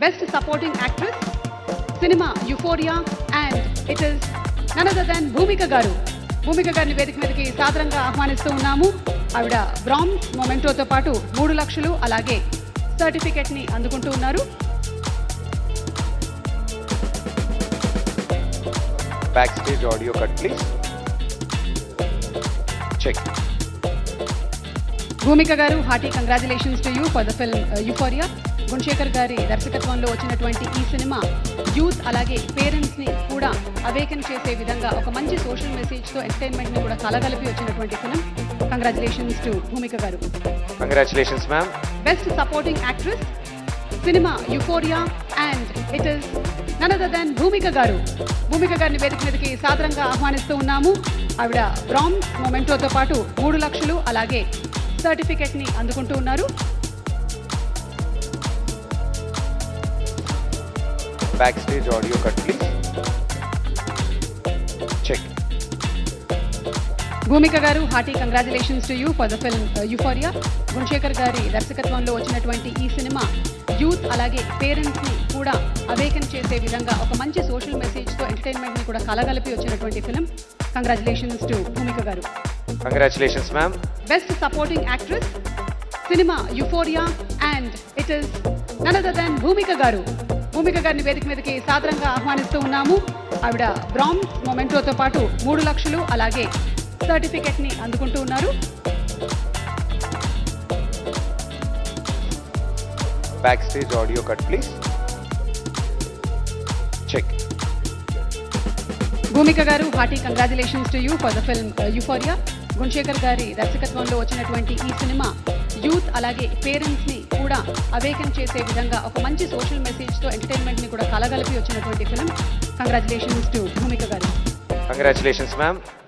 Best Supporting Actress, Cinema Euphoria, and it is none other than Bhumika Garu. Bhumika గారిని వేదిక మీదకి సాదరంగా ఆహ్వానిస్తూ ఉన్నాము. ఆవిడ బ్రాంజ్ మొమెంటోతో పాటు 3 లక్షలు అలాగే సర్టిఫికెట్ ని అందుకుంటూ ఉన్నారు. Backstage audio cut please. Check. భూమిక గారు, hearty congratulations to you for the film euphoria. Gunasekhar గారి దర్శకత్వంలో వచ్చినటువంటి ఈ సినిమా యూత్ అలాగే పేరెంట్స్ ని కూడా అవేకన్ చేసే విధంగా ఒక మంచి సోషల్ మెసేజ్ తో ఎంటర్టైన్మెంట్ ని కూడా కలగలిపి వచ్చినటువంటి film. Congratulations to Bhumika garu. Congratulations ma'am. Best supporting actress, cinema Euphoria, and it is none other than Bhumika garu. Bhumika గారిని వేదిక మీదకి సాదరంగా ఆహ్వానిస్తూ ఉన్నాము. ఆవిడ బ్రాంజ్ మొమెంటోతో పాటు 3 లక్షలు అలాగే సర్టిఫికెట్ ని అందుకుంటూ ఉన్నారు. Backstage audio cut please. Check. భూమిక గారు, hearty congratulations to you for the film euphoria. Gunasekhar గారి దర్శకత్వంలో వచ్చినటువంటి ఈ సినిమా యూత్ అలాగే పేరెంట్స్ ని కూడా అవేకన్ చేసే విధంగా ఒక మంచి సోషల్ మెసేజ్ తో ఎంటర్టైన్మెంట్ ని కూడా కలగలిపి వచ్చినటువంటి film. Congratulations to Bhumika garu. Congratulations ma'am. Best supporting actress, cinema Euphoria, and it is none other than Bhumika garu. Bhumika గారిని వేదిక మీదకి సాదరంగా ఆహ్వానిస్తూ ఉన్నాము. ఆవిడ బ్రాంజ్ మొమెంటోతో పాటు 3 లక్షలు అలాగే సర్టిఫికెట్ ని అందుకుంటూ ఉన్నారు. Backstage audio cut please. Check. భూమిక గారు, hearty congratulations to you for the film euphoria. Gunasekhar గారి దర్శకత్వంలో వచ్చినటువంటి ఈ సినిమా యూత్ అలాగే పేరెంట్స్ ని కూడా అవేకన్ చేసే విధంగా ఒక మంచి సోషల్ మెసేజ్ తో ఎంటర్టైన్మెంట్ ని కూడా కలగలిపి వచ్చినటువంటి film. Congratulations to Bhumika garu. Congratulations ma'am.